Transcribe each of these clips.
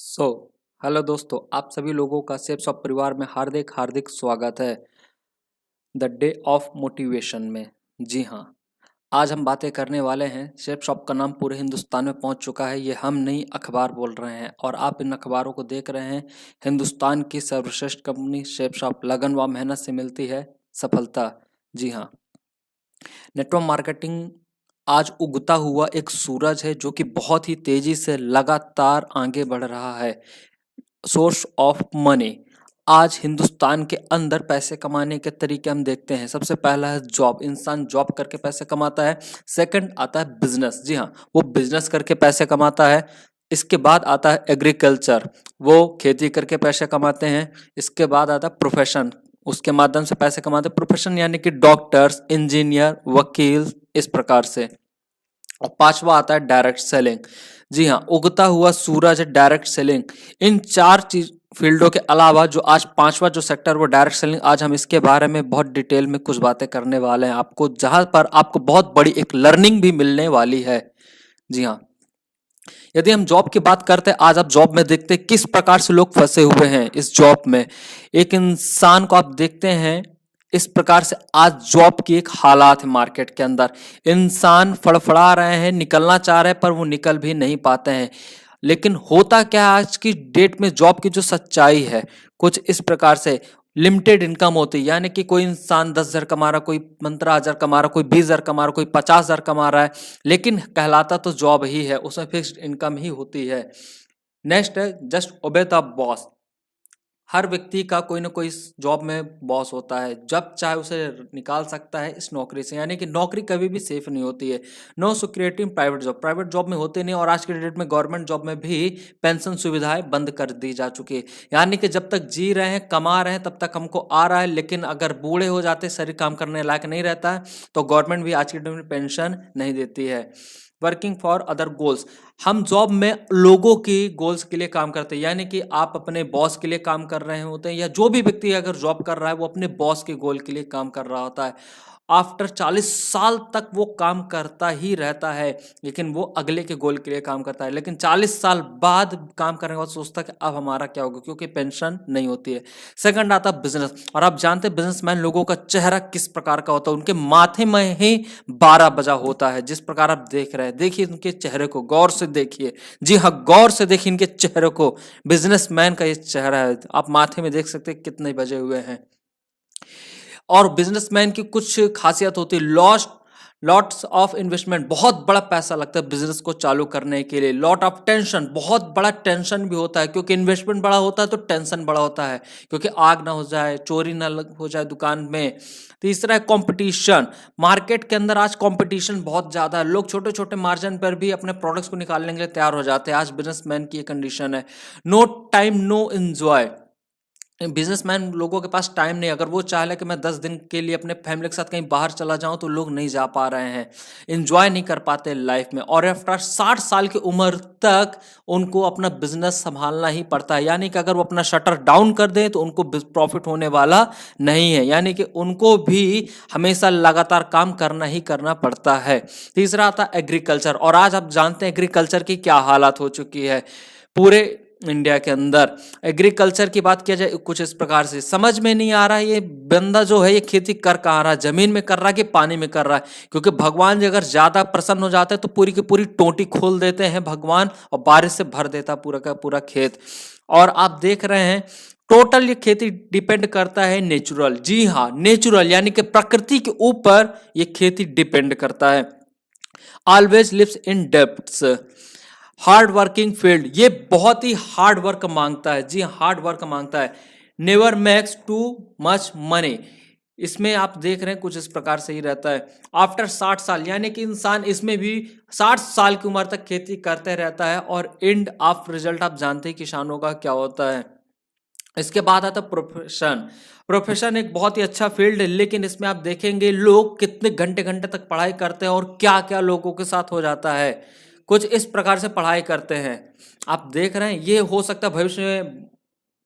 So hello दोस्तों, आप सभी लोगों का सेफ शॉप परिवार में हार्दिक हार्दिक स्वागत है द डे ऑफ मोटिवेशन में। जी हाँ, आज हम बातें करने वाले हैं। सेफ शॉप का नाम पूरे हिंदुस्तान में पहुंच चुका है। ये हम नहीं, अखबार बोल रहे हैं और आप इन अखबारों को देख रहे हैं। हिंदुस्तान की सर्वश्रेष्ठ कंपनी सेफ शॉप, लगन व मेहनत से मिलती है सफलता। जी हाँ, नेटवर्क मार्केटिंग आज उगता हुआ एक सूरज है जो कि बहुत ही तेजी से लगातार आगे बढ़ रहा है। सोर्स ऑफ मनी, आज हिंदुस्तान के अंदर पैसे कमाने के तरीके हम देखते हैं। सबसे पहला है जॉब, इंसान जॉब करके पैसे कमाता है। सेकंड आता है बिजनेस, जी हाँ, वो बिजनेस करके पैसे कमाता है। इसके बाद आता है एग्रीकल्चर, वो खेती करके पैसे कमाते हैं। इसके बाद आता है प्रोफेशन, उसके माध्यम से पैसे कमाते हैं। प्रोफेशन यानी कि डॉक्टर्स, इंजीनियर, वकील, इस प्रकार से। और पांचवा आता है डायरेक्ट सेलिंग। जी हाँ, उगता हुआ सूरज है डायरेक्ट सेलिंग। इन चार चीज फील्डों के अलावा जो आज पांचवा जो सेक्टर वो डायरेक्ट सेलिंग, आज हम इसके बारे में बहुत डिटेल में कुछ बातें करने वाले हैं आपको, जहां पर आपको बहुत बड़ी एक लर्निंग भी मिलने वाली है। जी हाँ, यदि हम जॉब की बात करते हैं, आज आप जॉब में देखते हैं किस प्रकार से लोग फंसे हुए हैं इस जॉब में। एक इंसान को आप देखते हैं इस प्रकार से आज जॉब की एक हालात है मार्केट के अंदर। इंसान फड़फड़ा रहे हैं, निकलना चाह रहे हैं, पर वो निकल भी नहीं पाते हैं। लेकिन होता क्या है आज की डेट में, जॉब की जो सच्चाई है कुछ इस प्रकार से। लिमिटेड इनकम होती है, यानी कि कोई इंसान 10,000 कमा रहा, कोई 15,000 कमा रहा, कोई 20,000 कमा रहा, कोई 50,000 कमा रहा है, लेकिन कहलाता तो जॉब ही है, उसमें फिक्स्ड इनकम ही होती है। नेक्स्ट है जस्ट ओबे द बॉस। हर व्यक्ति का कोई ना कोई जॉब में बॉस होता है, जब चाहे उसे निकाल सकता है इस नौकरी से, यानी कि नौकरी कभी भी सेफ नहीं होती है। No security in private job, private job में होते नहीं। और आज के डेट में गवर्नमेंट जॉब में भी पेंशन सुविधाएं बंद कर दी जा चुकी है, यानी कि जब तक जी रहे हैं, कमा रहे हैं, तब तक हमको आ रहा है। लेकिन अगर बूढ़े हो जाते, शरीर काम करने लायक नहीं रहता है, तो गवर्नमेंट भी आज के डेट में पेंशन नहीं देती है। वर्किंग फॉर अदर गोल्स, हम जॉब में लोगों की गोल्स के लिए काम करते हैं, यानी कि आप अपने बॉस के लिए काम कर रहे होते हैं, या जो भी व्यक्ति अगर जॉब कर रहा है वो अपने बॉस के गोल के लिए काम कर रहा होता है। आफ्टर 40 साल तक वो काम करता ही रहता है, लेकिन वो अगले के गोल के लिए काम करता है। लेकिन 40 साल बाद काम करने के बाद सोचता है कि अब हमारा क्या होगा, क्योंकि पेंशन नहीं होती है। सेकंड आता है बिजनेस, और आप जानते हैं बिजनेसमैन लोगों का चेहरा किस प्रकार का होता है। उनके माथे में ही 12 बजा होता है, जिस प्रकार आप देख रहे हैं। देखिए उनके चेहरे को, गौर से देखिए। जी हाँ, गौर से देखिए इनके चेहरे को। बिजनेसमैन का ये चेहरा है, आप माथे में देख सकते हैं कितने बजे हुए हैं। और बिजनेसमैन की कुछ खासियत होती है। लॉट्स ऑफ इन्वेस्टमेंट, बहुत बड़ा पैसा लगता है बिजनेस को चालू करने के लिए। लॉट ऑफ टेंशन, बहुत बड़ा टेंशन भी होता है, क्योंकि इन्वेस्टमेंट बड़ा होता है तो टेंशन बड़ा होता है, क्योंकि आग ना हो जाए, चोरी ना हो जाए दुकान में। तीसरा है कंपटीशन, मार्केट के अंदर आज कंपटीशन बहुत ज्यादा है। लोग छोटे छोटे मार्जिन पर भी अपने प्रोडक्ट्स को निकालने के लिए तैयार हो जाते हैं। आज बिजनेसमैन की ये कंडीशन है। No time no enjoy, businessman लोगों के पास टाइम नहीं। अगर वो चाह ले कि मैं 10 दिन के लिए अपने फैमिली के साथ कहीं बाहर चला जाऊं, तो लोग नहीं जा पा रहे हैं, एंजॉय नहीं कर पाते लाइफ में। और आफ्टर 60 साल की उम्र तक उनको अपना बिजनेस संभालना ही पड़ता है, यानी कि अगर वो अपना शटर डाउन कर दें तो उनको प्रॉफिट होने वाला नहीं है, यानी कि उनको भी हमेशा लगातार काम करना ही करना पड़ता है। तीसरा आता है एग्रीकल्चर, और आज आप जानते हैं एग्रीकल्चर की क्या हालत हो चुकी है पूरे इंडिया के अंदर। एग्रीकल्चर की बात किया जाए कुछ इस प्रकार से, समझ में नहीं आ रहा है ये बंदा जो है ये खेती कर कहाँ रहा है, जमीन में कर रहा है कि पानी में कर रहा है। क्योंकि भगवान जी अगर ज्यादा प्रसन्न हो जाते हैं तो पूरी की पूरी टोटी खोल देते हैं भगवान, और बारिश से भर देता पूरा का पूरा खेत। और आप देख रहे हैं टोटल ये खेती डिपेंड करता है नेचुरल, जी हाँ नेचुरल, यानी कि प्रकृति के ऊपर ये खेती डिपेंड करता है। Always lives in depths, hard working field, ये बहुत ही हार्ड वर्क मांगता है। जी हार्ड वर्क मांगता है। Never makes too much money, इसमें आप देख रहे हैं कुछ इस प्रकार से ही रहता है। आफ्टर 60 साल, यानी कि इंसान इसमें भी 60 साल की उम्र तक खेती करते रहता है। और एंड ऑफ रिजल्ट आप जानते हैं किसानों का क्या होता है। इसके बाद आता प्रोफेशन। प्रोफेशन एक बहुत ही अच्छा फील्ड है, लेकिन इसमें आप देखेंगे लोग कितने घंटे घंटे तक पढ़ाई करते हैं, और क्या क्या लोगों के साथ हो जाता है। कुछ इस प्रकार से पढ़ाई करते हैं, आप देख रहे हैं। ये हो सकता है भविष्य में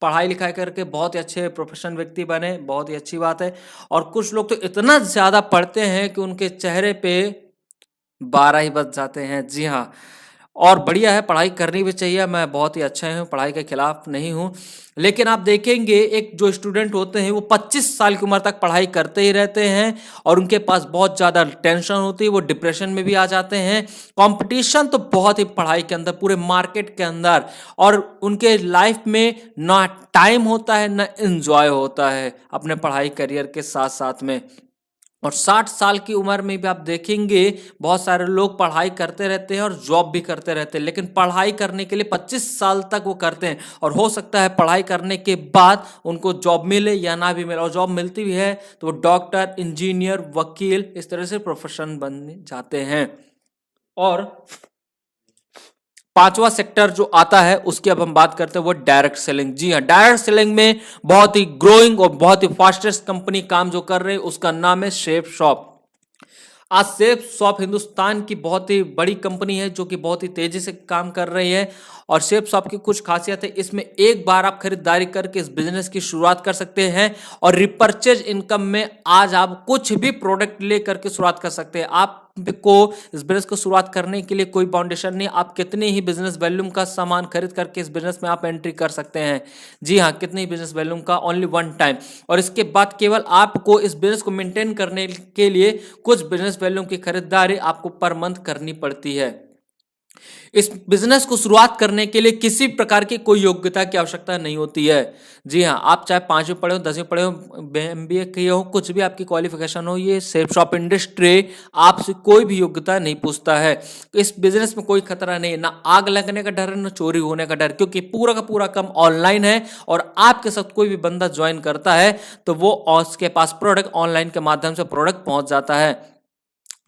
पढ़ाई लिखाई करके बहुत ही अच्छे प्रोफेशन व्यक्ति बने, बहुत ही अच्छी बात है। और कुछ लोग तो इतना ज्यादा पढ़ते हैं कि उनके चेहरे पे 12 ही बज जाते हैं। जी हाँ, और बढ़िया है, पढ़ाई करनी भी चाहिए। मैं बहुत ही अच्छा हूँ, पढ़ाई के खिलाफ नहीं हूँ। लेकिन आप देखेंगे एक जो स्टूडेंट होते हैं वो 25 साल की उम्र तक पढ़ाई करते ही रहते हैं और उनके पास बहुत ज़्यादा टेंशन होती है, वो डिप्रेशन में भी आ जाते हैं। कंपटीशन तो बहुत ही पढ़ाई के अंदर, पूरे मार्केट के अंदर, और उनके लाइफ में ना टाइम होता है ना एंजॉय होता है अपने पढ़ाई करियर के साथ साथ में। और 60 साल की उम्र में भी आप देखेंगे बहुत सारे लोग पढ़ाई करते रहते हैं और जॉब भी करते रहते हैं, लेकिन पढ़ाई करने के लिए 25 साल तक वो करते हैं और हो सकता है पढ़ाई करने के बाद उनको जॉब मिले या ना भी मिले, और जॉब मिलती भी है तो वो डॉक्टर, इंजीनियर, वकील, इस तरह से प्रोफेशन बन जाते हैं। और पांचवा सेक्टर जो आता है उसकी अब हम बात करते हैं, वो डायरेक्ट सेलिंग। जी हाँ, डायरेक्ट सेलिंग में बहुत ही ग्रोइंग और बहुत ही फास्टेस्ट कंपनी काम जो कर रही है उसका नाम है शेप शॉप। आज सेफ शॉप हिंदुस्तान की बहुत ही बड़ी कंपनी है जो कि बहुत ही तेजी से काम कर रही है। और सेफ शॉप की कुछ खासियत है, इसमें एक बार आप खरीदारी करके इस बिजनेस की शुरुआत कर सकते हैं और रिपर्चेज इनकम में आज आप कुछ भी प्रोडक्ट ले करके शुरुआत कर सकते हैं। आपको इस बिजनेस को शुरुआत करने के लिए कोई बाउंडेशन नहीं, आप कितने ही बिजनेस वॉल्यूम का सामान खरीद करके इस बिजनेस में आप एंट्री कर सकते हैं। जी हाँ, कितने ही बिजनेस वॉल्यूम का, ओनली वन टाइम। और इसके बाद केवल आपको इस बिजनेस को मेंटेन करने के लिए कुछ बिजनेस वॉल्यूम की खरीदारी आपको पर मंथ करनी पड़ती है। इस बिजनेस को शुरुआत करने के लिए किसी प्रकार की कोई योग्यता की आवश्यकता नहीं होती है। जी हाँ, आप चाहे 5वीं पढ़े हो, 10वीं पढ़े हो, MBA किए हो, कुछ भी आपकी क्वालिफिकेशन हो, ये सेफ शॉप इंडस्ट्री आपसे कोई भी योग्यता नहीं पूछता है। इस बिजनेस में कोई खतरा नहीं है, ना आग लगने का डर है ना चोरी होने का डर, क्योंकि पूरा का पूरा काम ऑनलाइन है और आपके साथ कोई भी बंदा ज्वाइन करता है तो वो उसके पास प्रोडक्ट ऑनलाइन के माध्यम से प्रोडक्ट पहुंच जाता है।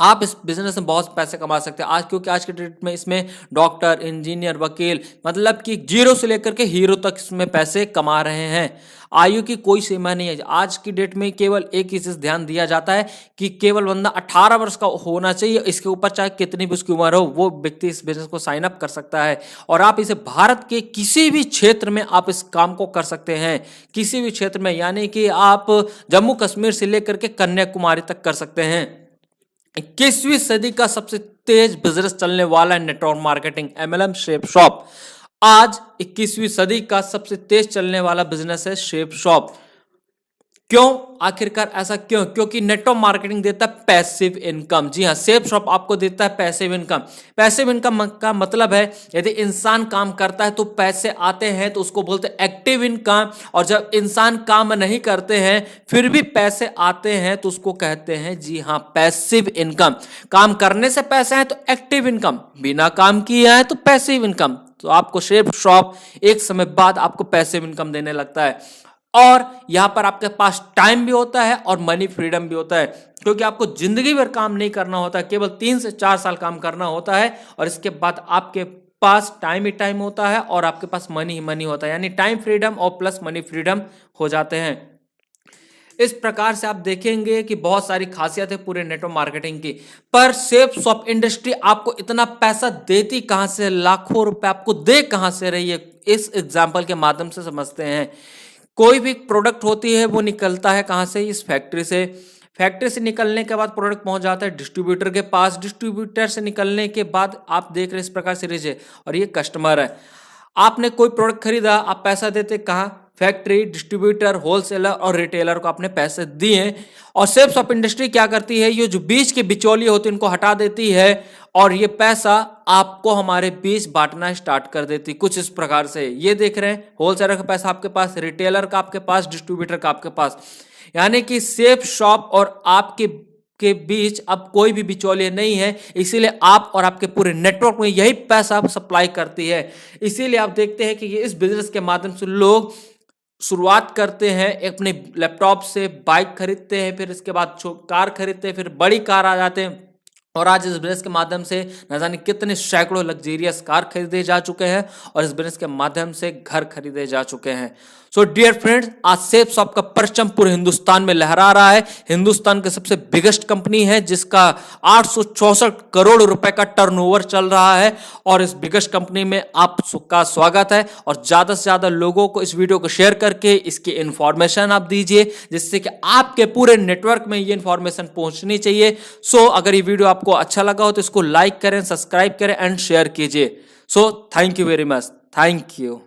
आप इस बिजनेस में बहुत पैसे कमा सकते हैं आज, क्योंकि आज के डेट में इसमें डॉक्टर, इंजीनियर, वकील, मतलब कि जीरो से लेकर के हीरो तक इसमें पैसे कमा रहे हैं। आयु की कोई सीमा नहीं है। आज की डेट में केवल एक ही चीज ध्यान दिया जाता है कि केवल बंदा 18 वर्ष का होना चाहिए, इसके ऊपर चाहे कितनी भी उसकी उम्र हो वो व्यक्ति इस बिजनेस को साइन अप कर सकता है। और आप इसे भारत के किसी भी क्षेत्र में आप इस काम को कर सकते हैं, किसी भी क्षेत्र में, यानी कि आप जम्मू कश्मीर से लेकर के कन्याकुमारी तक कर सकते हैं। 21वीं सदी का सबसे तेज बिजनेस चलने वाला network marketing, MLM shape shop. आज 21वीं सदी का सबसे तेज चलने वाला बिजनेस है शेप शॉप। क्यों, आखिरकार ऐसा क्यों? क्योंकि नेटवर्क मार्केटिंग देता है पैसिव इनकम। जी हाँ, सेफ शॉप आपको देता है पैसिव इनकम। पैसिव इनकम का मतलब है यदि इंसान काम करता है तो पैसे आते हैं तो उसको बोलते हैं एक्टिव इनकम, और जब इंसान काम नहीं करते हैं फिर भी पैसे आते हैं तो उसको कहते हैं, जी हाँ, पैसिव इनकम। काम करने से पैसे हैं तो एक्टिव इनकम, बिना काम किए है तो पैसिव इनकम। तो आपको शेप शॉप एक समय बाद आपको पैसिव इनकम देने लगता है। और यहां पर आपके पास टाइम भी होता है और मनी फ्रीडम भी होता है, क्योंकि आपको जिंदगी भर काम नहीं करना होता, केवल 3 से 4 साल काम करना होता है और इसके बाद आपके पास टाइम ही टाइम होता है और आपके पास मनी ही मनी होता है, यानी टाइम फ्रीडम और प्लस मनी फ्रीडम हो जाते हैं। इस प्रकार से आप देखेंगे कि बहुत सारी खासियत है पूरे नेटवर्क मार्केटिंग की। पर सेफ शॉप इंडस्ट्री आपको इतना पैसा देती कहां से, लाखों रुपए आपको दे कहां से रही है, इस एग्जाम्पल के माध्यम से समझते हैं। कोई भी प्रोडक्ट होती है वो निकलता है कहां से, इस फैक्ट्री से। फैक्ट्री से निकलने के बाद प्रोडक्ट पहुंच जाता है डिस्ट्रीब्यूटर के पास। डिस्ट्रीब्यूटर से निकलने के बाद आप देख रहे हैं इस प्रकार से रीच है, और ये कस्टमर है। आपने कोई प्रोडक्ट खरीदा, आप पैसा देते कहां, फैक्ट्री, डिस्ट्रीब्यूटर, होलसेलर और रिटेलर को आपने पैसे दिए। और सेफ शॉप इंडस्ट्री क्या करती है, ये जो बीच के बिचौलिए होते हैं इनको हटा देती है और ये पैसा आपको हमारे बीच बांटना स्टार्ट कर देती, कुछ इस प्रकार से। ये देख रहे हैं, होलसेलर का पैसा आपके पास, रिटेलर का आपके पास, डिस्ट्रीब्यूटर का आपके पास, यानी कि सेफ शॉप और आपके के बीच अब कोई भी बिचौलिए नहीं है। इसीलिए आप और आपके पूरे नेटवर्क में यही पैसा सप्लाई करती है। इसीलिए आप देखते हैं कि ये इस बिजनेस के माध्यम से लोग शुरुआत करते हैं, अपने लैपटॉप से बाइक खरीदते हैं, फिर इसके बाद कार खरीदते हैं, फिर बड़ी कार आ जाते हैं, और आज इस बिजनेस के माध्यम से न जाने कितने सैकड़ों लग्जेरियस कार खरीदे जा चुके हैं और इस बिजनेस के माध्यम से घर खरीदे जा चुके हैं। सो डियर फ्रेंड्स, आज सेफ शॉप का परचम पूरे हिंदुस्तान में लहरा रहा है। हिंदुस्तान की सबसे बिगेस्ट कंपनी है जिसका 864 करोड़ रुपए का टर्नओवर चल रहा है और इस बिगेस्ट कंपनी में आपका स्वागत है। और ज्यादा से ज्यादा लोगों को इस वीडियो को शेयर करके इसकी इंफॉर्मेशन आप दीजिए, जिससे कि आपके पूरे नेटवर्क में ये इंफॉर्मेशन पहुंचनी चाहिए। सो अगर ये वीडियो आपको अच्छा लगा हो तो इसको लाइक करें, सब्सक्राइब करें एंड शेयर कीजिए। So thank you very much. Thank you.